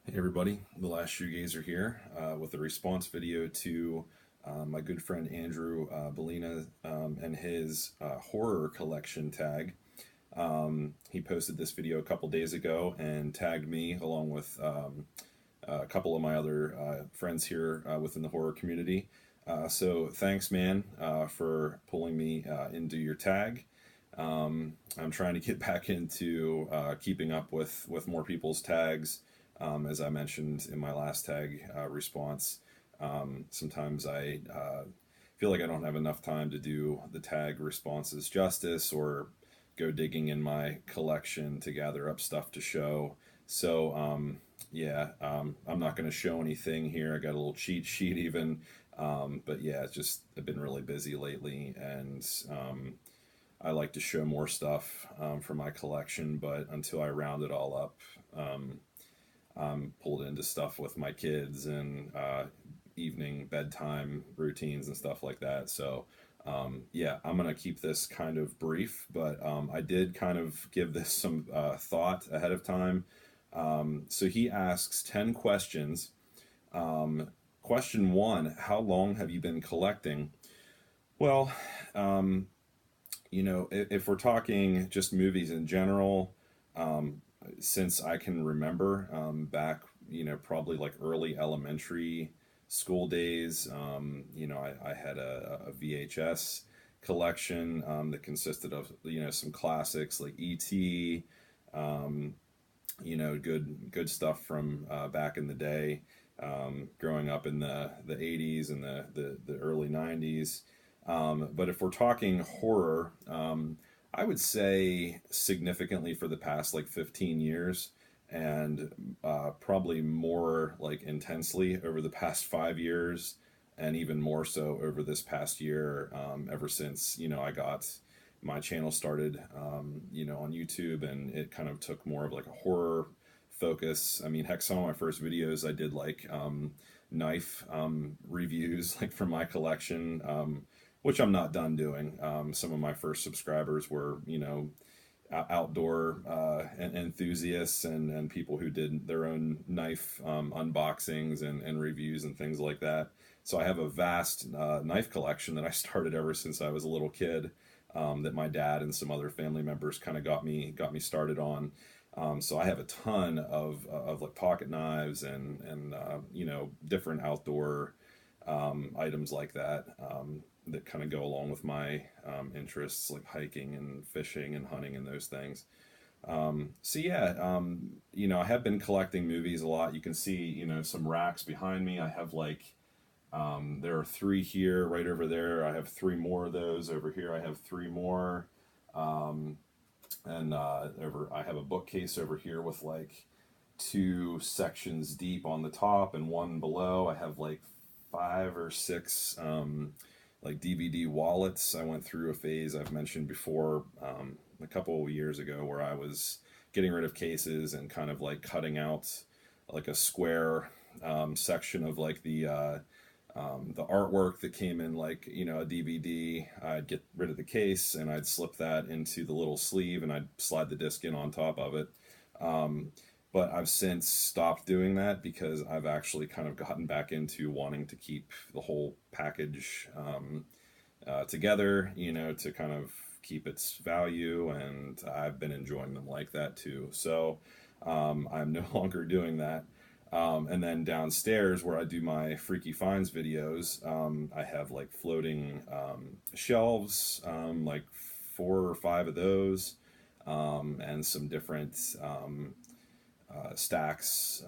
Hey everybody, the last Shoegazer here with a response video to my good friend Andrew Ballina and his horror collection tag. He posted this video a couple days ago and tagged me along with a couple of my other friends here within the horror community. So thanks, man, for pulling me into your tag. I'm trying to get back into keeping up with more people's tags. As I mentioned in my last tag response, sometimes I feel like I don't have enough time to do the tag responses justice or go digging in my collection to gather up stuff to show. So, I'm not going to show anything here. I got a little cheat sheet even. But yeah, it's just I've been really busy lately, and I like to show more stuff from my collection. But until I round it all up, I'm pulled into stuff with my kids and evening bedtime routines and stuff like that. So, I'm going to keep this kind of brief, but I did kind of give this some thought ahead of time. So he asks 10 questions. Question one: how long have you been collecting? Well, um, if we're talking just movies in general, um, since I can remember back, probably like early elementary school days, I had a VHS collection that consisted of, some classics like E.T., um, good stuff from back in the day, growing up in the 80s and the early 90s. But if we're talking horror, I would say significantly for the past like 15 years, and probably more like intensely over the past 5 years, and even more so over this past year, ever since, I got my channel started, on YouTube, and it kind of took more of like a horror focus. I mean, heck, some of my first videos I did like knife reviews, like from my collection, which I'm not done doing. Some of my first subscribers were, outdoor enthusiasts and people who did their own knife unboxings and reviews and things like that. So I have a vast knife collection that I started ever since I was a little kid. That my dad and some other family members kind of got me started on. So I have a ton of like pocket knives and different outdoor items like that, that kind of go along with my interests, like hiking and fishing and hunting and those things. I have been collecting movies a lot. You can see, some racks behind me. I have like there are three here, right over there. I have three more of those over here. I have three more. Um, and over I have a bookcase over here with like two sections deep on the top and one below. I have like five or six like DVD wallets. I went through a phase I've mentioned before, a couple of years ago, where I was getting rid of cases and kind of like cutting out like a square section of like the artwork that came in, like, a DVD. I'd get rid of the case and I'd slip that into the little sleeve and I'd slide the disc in on top of it. Um, but I've since stopped doing that because I've actually kind of gotten back into wanting to keep the whole package together, to kind of keep its value, and I've been enjoying them like that too. So I'm no longer doing that. And then downstairs, where I do my Freaky Finds videos, I have like floating shelves, like four or five of those, and some different stacks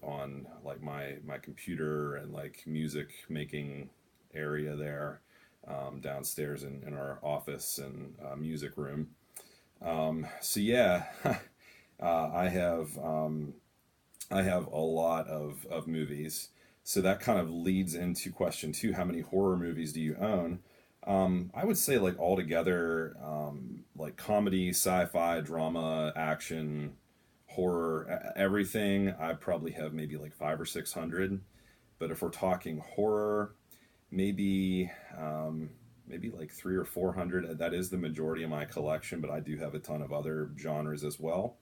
on like my computer and like music making area there, downstairs in our office and music room. So yeah, I have. I have a lot of movies. So that kind of leads into question two: how many horror movies do you own? I would say like altogether, like comedy, sci-fi, drama, action, horror, everything. I probably have maybe like 500 or 600. But if we're talking horror, maybe maybe like 300 or 400. That is the majority of my collection, but I do have a ton of other genres as well.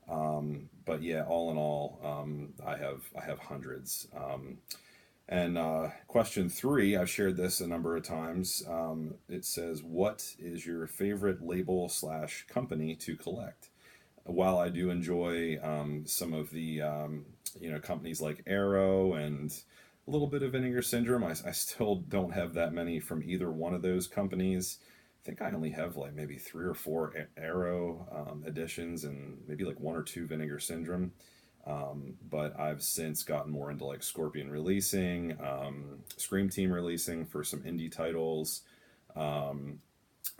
But yeah, all in all, I have hundreds. And question three, I've shared this a number of times. It says, "What is your favorite label slash company to collect?" While I do enjoy some of the companies like Arrow and a little bit of Vinegar Syndrome, I still don't have that many from either one of those companies. I think I only have like maybe three or four Arrow editions and maybe like one or two Vinegar Syndrome. But I've since gotten more into like Scorpion releasing, Scream Team releasing for some indie titles. Um,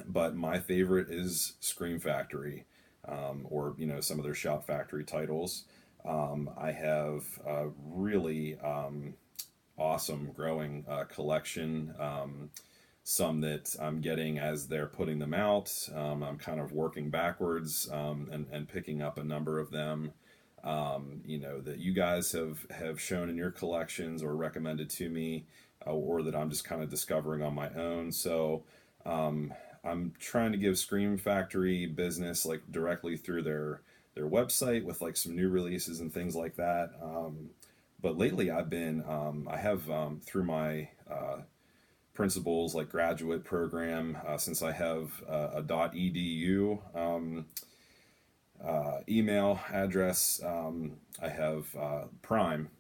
but my favorite is Scream Factory, or some of their Shop Factory titles. I have a really awesome growing collection. Some that I'm getting as they're putting them out. I'm kind of working backwards, and picking up a number of them. That you guys have shown in your collections or recommended to me, or that I'm just kind of discovering on my own. So I'm trying to give Scream Factory business like directly through their website with like some new releases and things like that. But lately I have through my principals like graduate program, since I have a .edu email address. I have Prime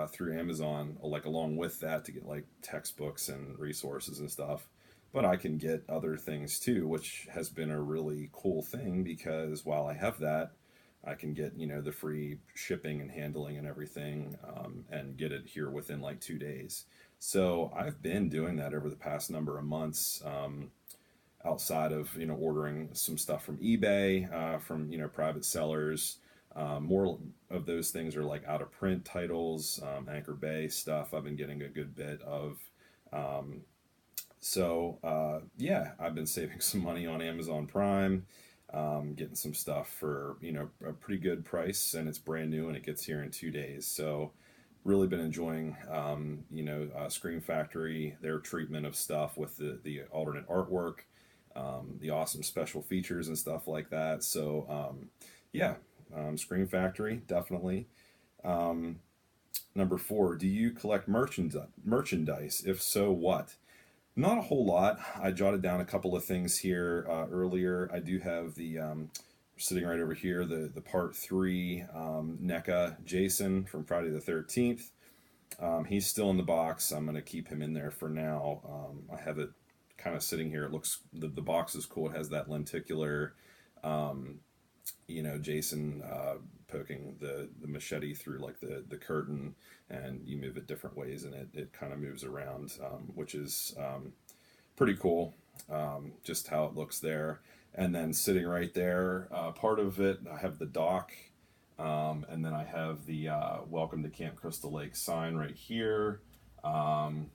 through Amazon, like along with that, to get like textbooks and resources and stuff. But I can get other things too, which has been a really cool thing, because while I have that, I can get the free shipping and handling and everything, and get it here within like 2 days. So I've been doing that over the past number of months. Outside of ordering some stuff from eBay, from private sellers. More of those things are like out of print titles, Anchor Bay stuff. I've been getting a good bit of. Yeah, I've been saving some money on Amazon Prime, getting some stuff for a pretty good price, and it's brand new and it gets here in 2 days. So really been enjoying Scream Factory, their treatment of stuff with the alternate artwork, the awesome special features and stuff like that. So yeah, Scream Factory definitely. Number four, do you collect merchandise? If so, what? Not a whole lot. I jotted down a couple of things here earlier. I do have the sitting right over here, the part three NECA Jason from Friday the 13th. He's still in the box. I'm going to keep him in there for now. I have it kind of sitting here. It looks, the box is cool. It has that lenticular, Jason poking the machete through like the curtain, and you move it different ways, and it kind of moves around, which is pretty cool, just how it looks there. And then sitting right there, part of it, I have the dock, and then I have the Welcome to Camp Crystal Lake sign right here.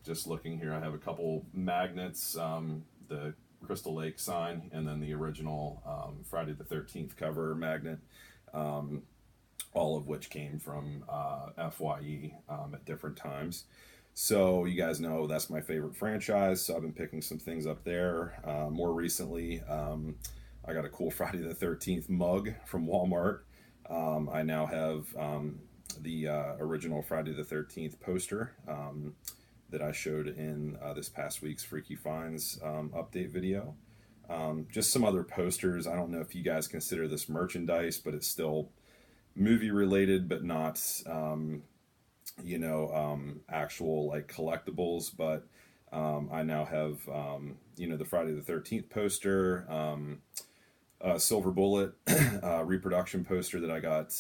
Just looking here, I have a couple magnets, the Crystal Lake sign, and then the original Friday the 13th cover magnet, all of which came from FYE at different times. So you guys know that's my favorite franchise, so I've been picking some things up there. More recently, I got a cool Friday the 13th mug from Walmart. I now have the original Friday the 13th poster that I showed in this past week's Freaky Finds update video. Just some other posters. I don't know if you guys consider this merchandise, but it's still movie related, but not actual like collectibles. But I now have the Friday the 13th poster, Silver Bullet reproduction poster that I got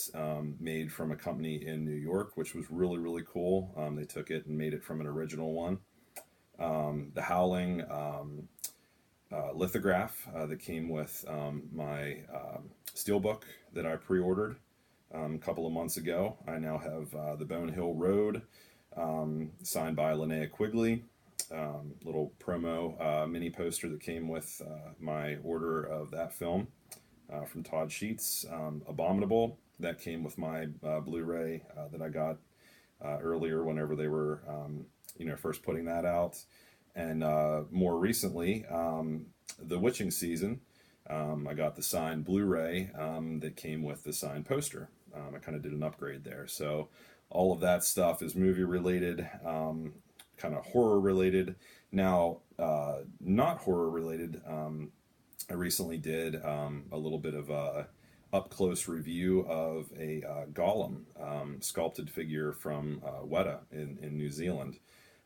made from a company in New York, which was really, really cool. They took it and made it from an original one. The Howling lithograph that came with my steelbook that I pre-ordered a couple of months ago. I now have the Bone Hill Road signed by Linnea Quigley. Little promo mini poster that came with my order of that film from Todd Sheets. Abominable, that came with my Blu-ray that I got earlier whenever they were first putting that out. And more recently, The Witching Season. I got the signed Blu-ray that came with the signed poster. I kind of did an upgrade there. So all of that stuff is movie related, kind of horror related. Now, not horror related. I recently did a little bit of a up close review of a Gollum sculpted figure from Weta in New Zealand.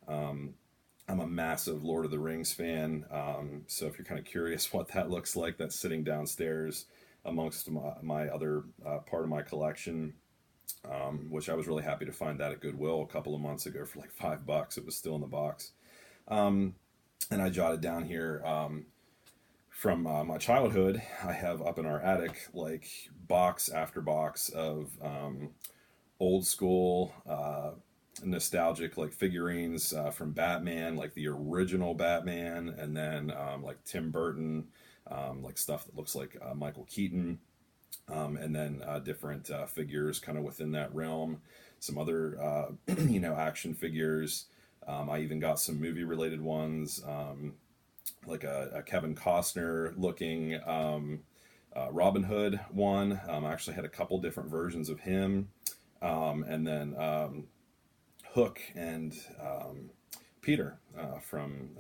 I'm a massive Lord of the Rings fan, so if you're kind of curious what that looks like, that's sitting downstairs amongst my other part of my collection, which I was really happy to find that at Goodwill a couple of months ago for like $5. It was still in the box. And I jotted down here from my childhood. I have up in our attic like box after box of old school nostalgic like figurines from Batman, like the original Batman, and then like Tim Burton, like stuff that looks like Michael Keaton, and then different figures kind of within that realm. Some other action figures. I even got some movie related ones, like a Kevin Costner looking Robin Hood one. I actually had a couple different versions of him, and then Hook and Peter from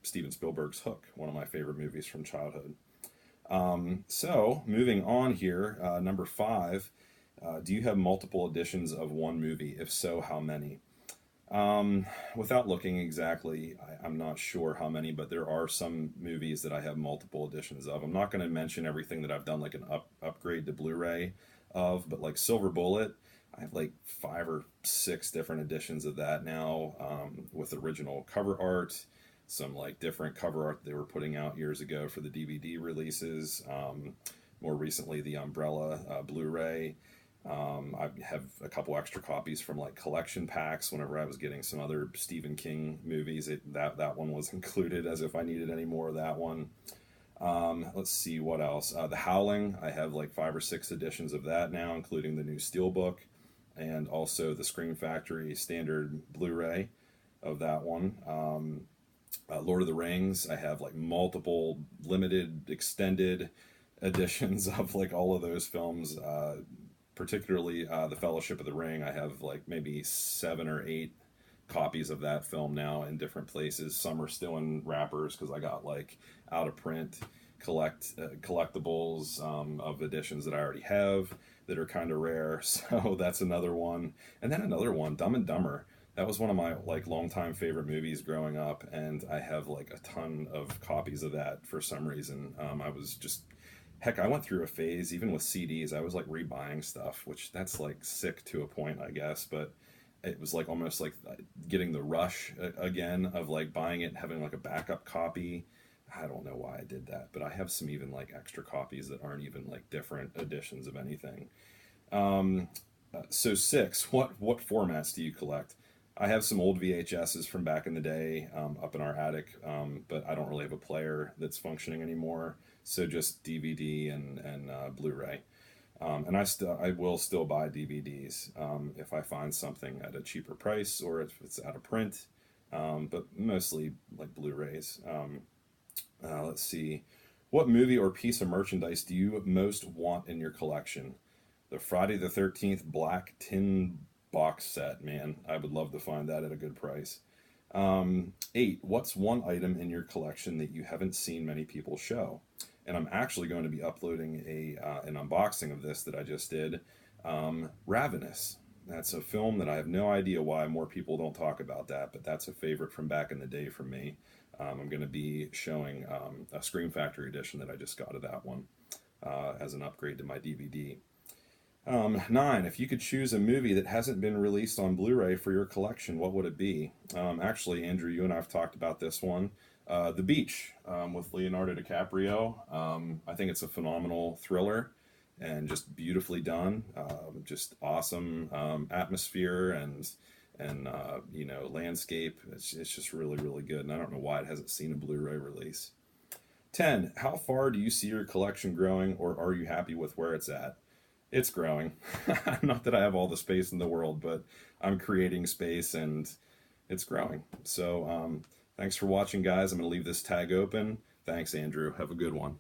Steven Spielberg's Hook, one of my favorite movies from childhood. So moving on here, number 5, do you have multiple editions of one movie? If so, how many? Without looking exactly, I'm not sure how many, but there are some movies that I have multiple editions of. I'm not going to mention everything that I've done like an upgrade to Blu-ray of, but like Silver Bullet, I have like 5 or 6 different editions of that now, with original cover art, some like different cover art they were putting out years ago for the DVD releases. More recently, the Umbrella Blu-ray. I have a couple extra copies from like collection packs whenever I was getting some other Stephen King movies. That one was included as if I needed any more of that one. Let's see what else. The Howling, I have like 5 or 6 editions of that now, including the new Steelbook, and also the Scream Factory standard Blu-ray of that one. Lord of the Rings, I have like multiple limited extended editions of like all of those films, particularly the Fellowship of the Ring. I have like maybe 7 or 8 copies of that film now in different places. Some are still in wrappers because I got like out of print collectibles of editions that I already have that are kind of rare. So that's another one. And then another one, Dumb and Dumber. That was one of my like longtime favorite movies growing up, and I have like a ton of copies of that for some reason. I was just, heck, I went through a phase, even with CDs, I was like rebuying stuff, which that's like sick to a point, I guess, but it was like almost like getting the rush again of like buying it and having like a backup copy. I don't know why I did that, but I have some even like extra copies that aren't even like different editions of anything. So 6, what formats do you collect? I have some old VHSs from back in the day up in our attic, but I don't really have a player that's functioning anymore. So just DVD and Blu-ray. And I will still buy DVDs if I find something at a cheaper price or if it's out of print, but mostly like Blu-rays. Let's see. What movie or piece of merchandise do you most want in your collection? The Friday the 13th black tin box set, man. I would love to find that at a good price. 8, what's one item in your collection that you haven't seen many people show? And I'm actually going to be uploading an unboxing of this that I just did. Ravenous. That's a film that I have no idea why more people don't talk about that, but that's a favorite from back in the day for me. I'm going to be showing a Scream Factory edition that I just got of that one as an upgrade to my DVD. 9, if you could choose a movie that hasn't been released on Blu-ray for your collection, what would it be? Actually, Andrew, you and I have talked about this one. The Beach with Leonardo DiCaprio. I think it's a phenomenal thriller and just beautifully done. Just awesome atmosphere and landscape. It's just really, really good. And I don't know why it hasn't seen a Blu-ray release. 10, how far do you see your collection growing, or are you happy with where it's at? It's growing. Not that I have all the space in the world, but I'm creating space and it's growing. So thanks for watching, guys. I'm going to leave this tag open. Thanks, Andrew. Have a good one.